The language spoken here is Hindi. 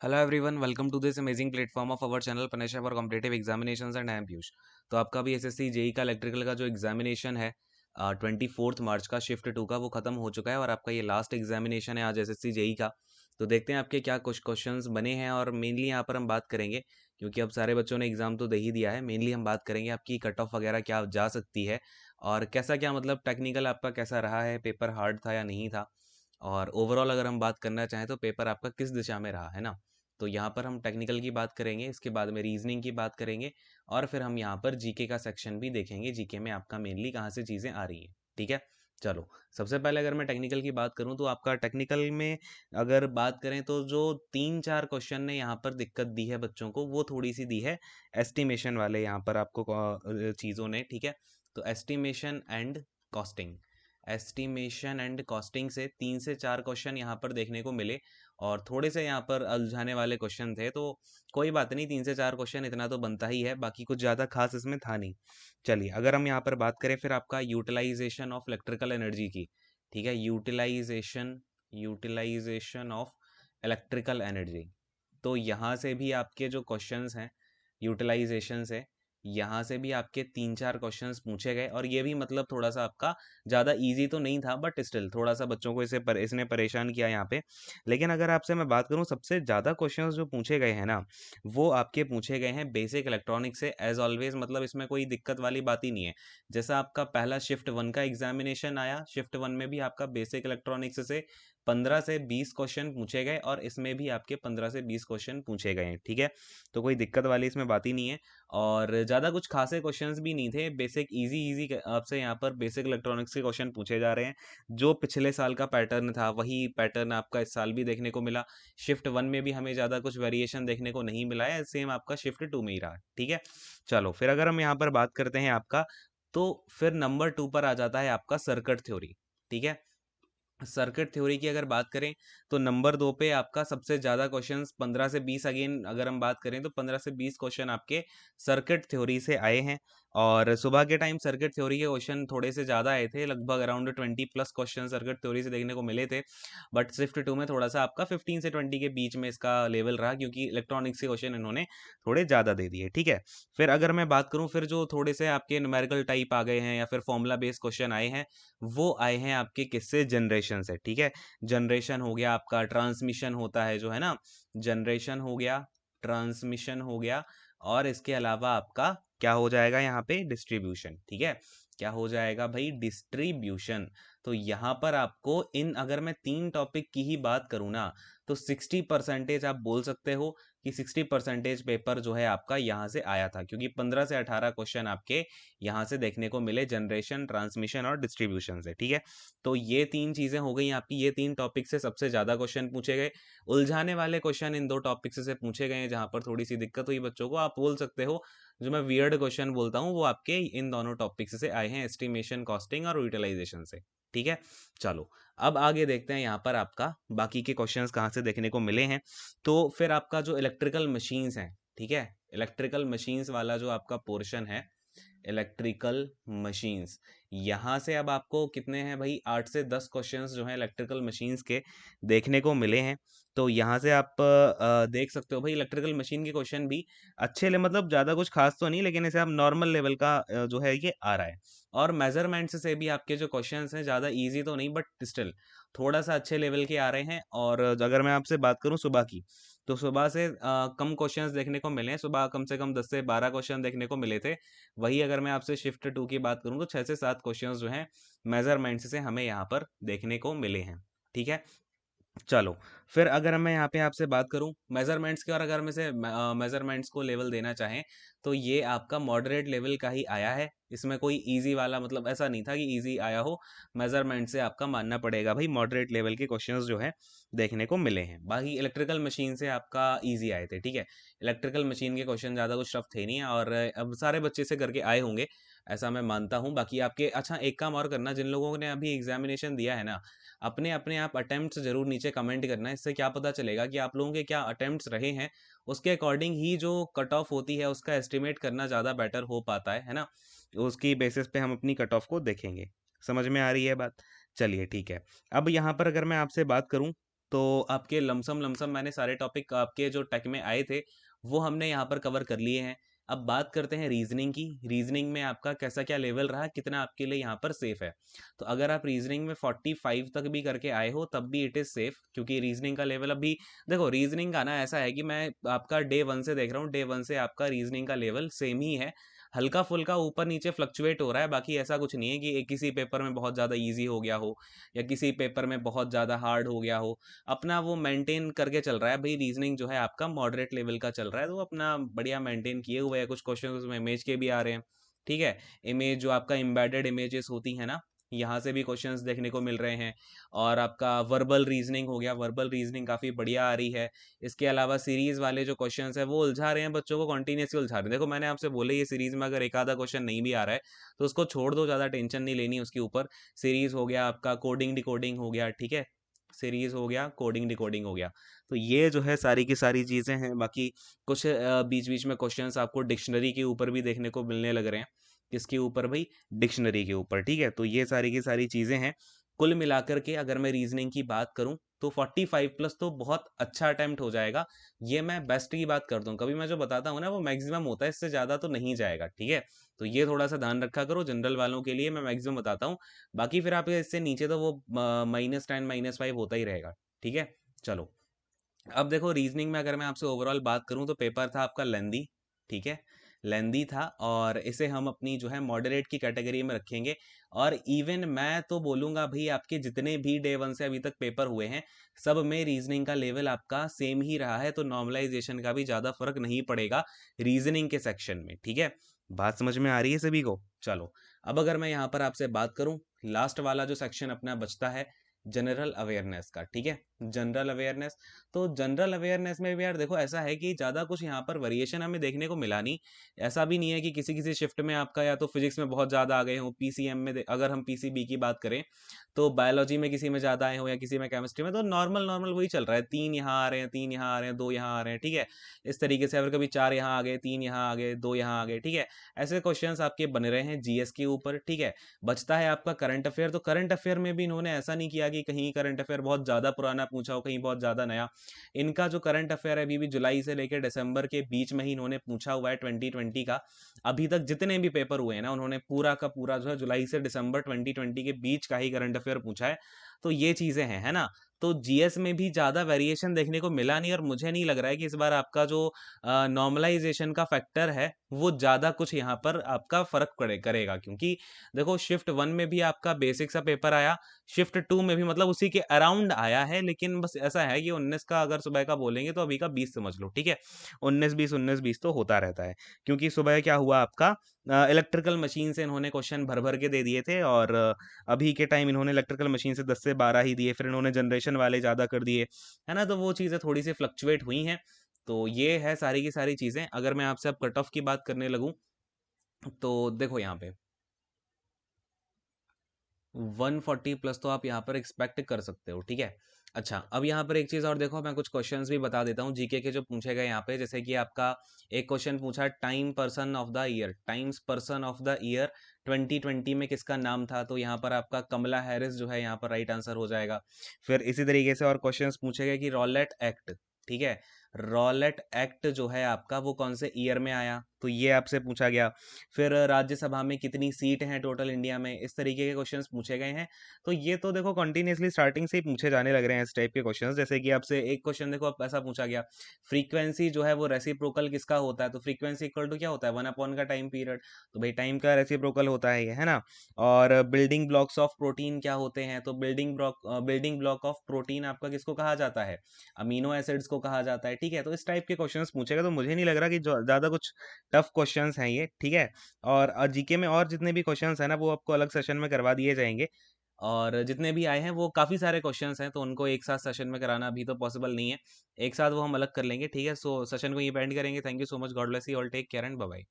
Hello everyone, welcome to this amazing platform of our channel Panesha for competitive examinations and I am Piyush. तो आपका भी एसएससी जेई का इलेक्ट्रिकल का जो एग्जामिनेशन है 24 मार्च का शिफ्ट 2 का वो खत्म हो चुका है और आपका ये लास्ट एग्जामिनेशन है आज एसएससी जेई का। तो देखते हैं आपके क्या कुछ क्वेश्चंस बने हैं और मेनली यहाँ पर हम बात करेंगे, क्योंकि अब सारे बच्चों ने एग्जाम तो दे ही दिया है। मेनली हम बात करेंगे आपकी कट ऑफ वगैरह क्या जा सकती है और कैसा क्या मतलब टेक्निकल आपका कैसा रहा है, पेपर हार्ड था या नहीं था, और ओवरऑल अगर हम बात करना चाहें तो पेपर आपका किस दिशा में रहा है ना। तो यहाँ पर हम टेक्निकल की बात करेंगे, इसके बाद में रीजनिंग की बात करेंगे और फिर हम यहाँ पर जीके का सेक्शन भी देखेंगे, जीके में आपका मेनली कहाँ से चीज़ें आ रही हैं। ठीक है, चलो सबसे पहले अगर मैं टेक्निकल की बात करूँ तो आपका टेक्निकल में अगर बात करें तो जो 3-4 क्वेश्चन ने यहाँ पर दिक्कत दी है बच्चों को, वो थोड़ी सी दी है एस्टिमेशन वाले यहाँ पर आपको चीज़ों ने। ठीक है, तो एस्टिमेशन एंड कॉस्टिंग से 3 से 4 क्वेश्चन यहाँ पर देखने को मिले और थोड़े से यहाँ पर उलझाने वाले क्वेश्चन थे। तो कोई बात नहीं, 3 से 4 क्वेश्चन इतना तो बनता ही है, बाकी कुछ ज़्यादा खास इसमें था नहीं। चलिए अगर हम यहाँ पर बात करें फिर आपका यूटिलाइजेशन ऑफ इलेक्ट्रिकल एनर्जी की। ठीक है, यूटिलाइजेशन ऑफ इलेक्ट्रिकल एनर्जी। तो यहाँ से भी आपके जो क्वेश्चंस हैं यूटिलाइजेशन से, यहाँ से भी आपके 3-4 क्वेश्चंस पूछे गए और ये भी मतलब थोड़ा सा आपका ज़्यादा इजी तो नहीं था, बट स्टिल थोड़ा सा बच्चों को इसने परेशान किया यहाँ पे। लेकिन अगर आपसे मैं बात करूँ सबसे ज़्यादा क्वेश्चंस जो पूछे गए हैं ना, वो आपके पूछे गए हैं बेसिक इलेक्ट्रॉनिक्स से एज ऑलवेज। मतलब इसमें कोई दिक्कत वाली बात ही नहीं है। जैसा आपका पहला शिफ्ट 1 का एग्जामिनेशन आया, शिफ्ट 1 में भी आपका बेसिक इलेक्ट्रॉनिक्स से 15 से 20 क्वेश्चन पूछे गए और इसमें भी आपके 15 से 20 क्वेश्चन पूछे गए हैं। ठीक है, तो कोई दिक्कत वाली इसमें बात ही नहीं है और ज़्यादा कुछ खासे क्वेश्चंस भी नहीं थे। बेसिक इजी इजी आपसे यहाँ पर बेसिक इलेक्ट्रॉनिक्स के क्वेश्चन पूछे जा रहे हैं। जो पिछले साल का पैटर्न था वही पैटर्न आपका इस साल भी देखने को मिला। शिफ्ट 1 में भी हमें ज़्यादा कुछ वेरिएशन देखने को नहीं मिला है, सेम आपका शिफ्ट 2 में ही रहा। ठीक है, चलो फिर अगर हम यहाँ पर बात करते हैं आपका, तो फिर नंबर 2 पर आ जाता है आपका सर्किट थ्योरी। ठीक है, सर्किट थ्योरी की अगर बात करें तो नंबर 2 पे आपका सबसे ज़्यादा क्वेश्चंस 15 से 20, अगेन अगर हम बात करें तो 15 से 20 क्वेश्चन आपके सर्किट थ्योरी से आए हैं। और सुबह के टाइम सर्किट थ्योरी के क्वेश्चन थोड़े से ज़्यादा आए थे, लगभग अराउंड 20+ क्वेश्चन सर्किट थ्योरी से देखने को मिले थे। बट शिफ्ट 2 में थोड़ा सा आपका 15 से 20 के बीच में इसका लेवल रहा, क्योंकि इलेक्ट्रॉनिक्स के क्वेश्चन इन्होंने थोड़े ज़्यादा दे दिए। ठीक है, फिर अगर मैं बात करूँ फिर जो थोड़े से आपके न्यूमेरिकल टाइप आ गए हैं या फिर फॉर्मूला बेस्ड क्वेश्चन आए हैं, वो आए हैं आपके किससे, जनरेशन से। ठीक है, जनरेशन हो गया आपका, ट्रांसमिशन होता है जो है ना, जनरेशन हो गया, ट्रांसमिशन हो गया, और इसके अलावा आपका क्या हो जाएगा यहाँ पे, डिस्ट्रीब्यूशन। ठीक है, क्या हो जाएगा भाई, डिस्ट्रीब्यूशन। तो यहाँ पर आपको इन अगर मैं 3 टॉपिक की ही बात करूँ ना, तो 60% आप बोल सकते हो कि 60% पेपर जो है आपका यहाँ से आया था, क्योंकि 15 से 18 क्वेश्चन आपके यहाँ से देखने को मिले, जनरेशन, ट्रांसमिशन और डिस्ट्रीब्यूशन से। ठीक है, तो ये 3 चीज़ें हो गई आपकी, ये 3 टॉपिक से सबसे ज़्यादा क्वेश्चन पूछे गए। उलझाने वाले क्वेश्चन इन 2 टॉपिक से पूछे गए हैं, जहाँ पर थोड़ी सी दिक्कत हुई बच्चों को। आप बोल सकते हो जो मैं वियर्ड क्वेश्चन बोलता हूँ वो आपके इन दोनों टॉपिक्स से आए हैं, एस्टिमेशन, कॉस्टिंग और यूटिलाइजेशन से। ठीक है, चलो अब आगे देखते हैं यहाँ पर आपका बाकी के क्वेश्चंस कहाँ से देखने को मिले हैं। तो फिर आपका जो इलेक्ट्रिकल मशीन्स हैं, ठीक है, इलेक्ट्रिकल मशीन्स वाला जो आपका पोर्शन है, इलेक्ट्रिकल मशीन्स, यहाँ से अब आपको कितने हैं भाई, 8 से 10 क्वेश्चंस जो हैं इलेक्ट्रिकल मशीन्स के देखने को मिले हैं। तो यहाँ से आप देख सकते हो भाई, इलेक्ट्रिकल मशीन के क्वेश्चन भी अच्छे ले, मतलब ज़्यादा कुछ खास तो नहीं, लेकिन इसे आप नॉर्मल लेवल का जो है ये आ रहा है। और मेजरमेंट्स से भी आपके जो क्वेश्चंस हैं ज़्यादा इजी तो नहीं, बट स्टिल थोड़ा सा अच्छे लेवल के आ रहे हैं। और अगर मैं आपसे बात करूँ सुबह की, तो सुबह से कम क्वेश्चंस देखने को मिले हैं। सुबह कम से कम 10 से 12 क्वेश्चन देखने को मिले थे। वही अगर मैं आपसे शिफ्ट 2 की बात करूँ तो 6 से 7 क्वेश्चंस जो हैं मेजरमेंट्स से हमें यहाँ पर देखने को मिले हैं। ठीक है, चलो फिर अगर मैं यहाँ पे आपसे बात करूँ मेजरमेंट्स की, और अगर मैं से मेजरमेंट्स को लेवल देना चाहें तो ये आपका मॉडरेट लेवल का ही आया है। इसमें कोई इजी वाला मतलब ऐसा नहीं था कि इजी आया हो, मेजरमेंट से आपका मानना पड़ेगा भाई, मॉडरेट लेवल के क्वेश्चंस जो है देखने को मिले हैं। बाकी इलेक्ट्रिकल मशीन से आपका इजी आए थे। ठीक है, इलेक्ट्रिकल मशीन के क्वेश्चन ज़्यादा कुछ टफ थे नहीं, और अब सारे बच्चे से करके आए होंगे ऐसा मैं मानता हूँ। बाकी आपके, अच्छा एक काम और करना, जिन लोगों ने अभी एग्जामिनेशन दिया है ना, अपने अपने आप अटेम्प्ट्स जरूर नीचे कमेंट करना। इससे क्या पता चलेगा कि आप लोगों के क्या अटेम्प्ट्स रहे हैं, उसके अकॉर्डिंग ही जो कट ऑफ होती है उसका एस्टिमेट करना ज़्यादा बेटर हो पाता है ना। उसकी बेसिस पे हम अपनी कट ऑफ को देखेंगे। समझ में आ रही है बात? चलिए ठीक है, अब यहाँ पर अगर मैं आपसे बात करूँ तो आपके लमसम लमसम मैंने सारे टॉपिक आपके जो टेक में आए थे वो हमने यहाँ पर कवर कर लिए हैं। अब बात करते हैं रीजनिंग की। रीजनिंग में आपका कैसा क्या लेवल रहा, कितना आपके लिए यहाँ पर सेफ है। तो अगर आप रीजनिंग में 45 तक भी करके आए हो तब भी इट इज़ सेफ, क्योंकि रीजनिंग का लेवल अभी देखो, रीजनिंग का ना ऐसा है कि मैं आपका डे 1 से देख रहा हूँ, डे 1 से आपका रीजनिंग का लेवल सेम ही है। हल्का फुल्का ऊपर नीचे फ्लक्चुएट हो रहा है, बाकी ऐसा कुछ नहीं है कि किसी पेपर में बहुत ज़्यादा ईजी हो गया हो या किसी पेपर में बहुत ज़्यादा हार्ड हो गया हो। अपना वो मेंटेन करके चल रहा है भाई। रीजनिंग जो है आपका मॉडरेट लेवल का चल रहा है, तो अपना बढ़िया मेंटेन किए हुए है। कुछ क्वेश्चन उसमें इमेज के भी आ रहे हैं, ठीक है। इमेज जो आपका एम्बेडेड इमेजेस होती है ना, यहाँ से भी क्वेश्चंस देखने को मिल रहे हैं। और आपका वर्बल रीजनिंग हो गया, वर्बल रीजनिंग काफ़ी बढ़िया आ रही है। इसके अलावा सीरीज वाले जो क्वेश्चंस है वो उलझा रहे हैं बच्चों को, कॉन्टिन्यूसली उलझा रहे हैं। देखो मैंने आपसे बोले ये सीरीज में अगर एक आधा क्वेश्चन नहीं भी आ रहा है तो उसको छोड़ दो, ज़्यादा टेंशन नहीं लेनी उसके ऊपर। सीरीज हो गया आपका, कोडिंग डिकोडिंग हो गया, ठीक है। सीरीज हो गया, कोडिंग डिकोडिंग हो गया। तो ये जो है सारी की सारी चीज़ें हैं। बाकी कुछ बीच बीच में क्वेश्चंस आपको डिक्शनरी के ऊपर भी देखने को मिलने लग रहे हैं। किसके ऊपर भाई? डिक्शनरी के ऊपर, ठीक है। तो ये सारी की सारी चीज़ें हैं। कुल मिलाकर के अगर मैं रीजनिंग की बात करूं तो 45 प्लस तो बहुत अच्छा अटेम्प्ट हो जाएगा। ये मैं बेस्ट की बात करता हूँ, कभी मैं जो बताता हूँ ना वो मैक्सिमम होता है, इससे ज़्यादा तो नहीं जाएगा, ठीक है। तो ये थोड़ा सा ध्यान रखा करो, जनरल वालों के लिए मैं मैक्सिमम बताता हूँ। बाकी फिर आप इससे नीचे तो वो -10 -5 होता ही रहेगा, ठीक है। चलो, अब देखो रीजनिंग में अगर मैं आपसे ओवरऑल बात करूं तो पेपर था आपका लेंदी, ठीक है। लेंदी था और इसे हम अपनी जो है मॉडरेट की कैटेगरी में रखेंगे। और इवन मैं तो बोलूंगा भाई आपके जितने भी डे 1 से अभी तक पेपर हुए हैं सब में रीजनिंग का लेवल आपका सेम ही रहा है, तो नॉर्मलाइजेशन का भी ज़्यादा फर्क नहीं पड़ेगा रीजनिंग के सेक्शन में, ठीक है। बात समझ में आ रही है सभी को? चलो, अब अगर मैं यहाँ पर आपसे बात करूं, लास्ट वाला जो सेक्शन अपना बचता है जनरल अवेयरनेस का, ठीक है। जनरल अवेयरनेस, तो जनरल अवेयरनेस में भी यार देखो ऐसा है कि ज़्यादा कुछ यहाँ पर वेरिएशन हमें देखने को मिला नहीं। ऐसा भी नहीं है कि किसी किसी शिफ्ट में आपका या तो फिजिक्स में बहुत ज़्यादा आ गए हो, पीसीएम में अगर हम पीसीबी की बात करें तो बायोलॉजी में किसी में ज़्यादा आए हो या किसी में केमिस्ट्री में, तो नॉर्मल नॉर्मल वही चल रहा है। 3 यहाँ आ रहे हैं, 3 यहाँ आ रहे हैं, 2 यहाँ आ रहे हैं, ठीक है। इस तरीके से अगर कभी 4 यहाँ आ गए, 3 यहाँ आ गए, 2 यहाँ आ गए, ठीक है। ऐसे क्वेश्चंस आपके बन रहे हैं जीएस के ऊपर, ठीक है। बचता है आपका करंट अफेयर। तो करंट अफेयर में भी इन्होंने ऐसा नहीं किया कि कहीं करंट अफेयर बहुत ज़्यादा पुराना पूछा हो, कहीं बहुत ज़्यादा नया। इनका जो करंट अफेयर है अभी भी जुलाई से लेकर दिसंबर के बीच में ही इन्होंने पूछा हुआ है 2020 का। अभी तक जितने भी पेपर हुए हैं ना उन्होंने पूरा का पूरा जो है जुलाई से दिसंबर 2020 के बीच का ही करंट अफेयर पूछा है। तो ये चीज़ें हैं, है ना। तो जीएस में भी ज़्यादा वेरिएशन देखने को मिला नहीं, और मुझे नहीं लग रहा है कि इस बार आपका जो नॉर्मलाइजेशन का फैक्टर है वो ज़्यादा कुछ यहाँ पर आपका फर्क करेगा, क्योंकि देखो शिफ्ट 1 में भी आपका बेसिक सा पेपर आया, शिफ्ट 2 में भी मतलब उसी के अराउंड आया है, लेकिन बस ऐसा है कि 19 का अगर सुबह का बोलेंगे तो अभी का 20 समझ लो, ठीक है। 19-20 तो होता रहता है, क्योंकि सुबह क्या हुआ आपका इलेक्ट्रिकल मशीन से इन्होंने क्वेश्चन भर भर के दे दिए थे, और अभी के टाइम इन्होंने इलेक्ट्रिकल मशीन से 10 से 12 ही दिए, फिर इन्होंने जनरेशन वाले ज़्यादा कर दिए, है ना। तो वो चीज़ें थोड़ी सी फ्लक्चुएट हुई हैं। तो ये है सारी की सारी चीज़ें। अगर मैं आपसे अब कट ऑफ की बात करने लगूँ तो देखो यहाँ पे 140 प्लस तो आप यहाँ पर एक्सपेक्ट कर सकते हो, ठीक है। अच्छा, अब यहाँ पर एक चीज़ और देखो, मैं कुछ क्वेश्चंस भी बता देता हूँ जीके के जो पूछे गए यहाँ पे। जैसे कि आपका एक क्वेश्चन पूछा, time person of the year, times person of the year 2020 में किसका नाम था? तो यहाँ पर आपका कमला हैरिस जो है यहाँ पर राइट आंसर हो जाएगा। फिर इसी तरीके से और क्वेश्चंस पूछे गए कि रॉलेट एक्ट, ठीक है, रॉलेट एक्ट जो है आपका वो कौन से ईयर में आया? तो ये आपसे पूछा गया। फिर राज्यसभा में कितनी सीट हैं टोटल इंडिया में? इस तरीके के क्वेश्चंस पूछे गए हैं। तो ये तो देखो कंटिन्यूअसली स्टार्टिंग से ही पूछे जाने लग रहे हैं इस टाइप के क्वेश्चंस। जैसे कि आपसे एक क्वेश्चन देखो आप ऐसा पूछा गया, फ्रीक्वेंसी जो है वो रेसिप्रोकल किसका होता है? तो फ्रीक्वेंसी इक्वल टू क्या होता है? 1 अपॉन का टाइम पीरियड। तो भाई टाइम का रेसिप्रोकल होता है ये, है ना। और बिल्डिंग ब्लॉक्स ऑफ प्रोटीन क्या होते हैं? तो बिल्डिंग ब्लॉक ऑफ प्रोटीन आपका किसको कहा जाता है? अमीनो एसिड्स को कहा जाता है, ठीक है। तो इस टाइप के क्वेश्चंस पूछेगा, तो मुझे नहीं लग रहा कि ज़्यादा कुछ टफ क्वेश्चंस हैं ये, ठीक है। और जीके में और जितने भी क्वेश्चंस हैं ना वो आपको अलग सेशन में करवा दिए जाएंगे। और जितने भी आए हैं वो काफ़ी सारे क्वेश्चंस हैं, तो उनको एक साथ सेशन में कराना अभी तो पॉसिबल नहीं है। एक साथ वो हम अलग कर लेंगे, ठीक है। सो सेशन को ये एंड करेंगे। Thank you so much, God bless you all, take care and bye bye.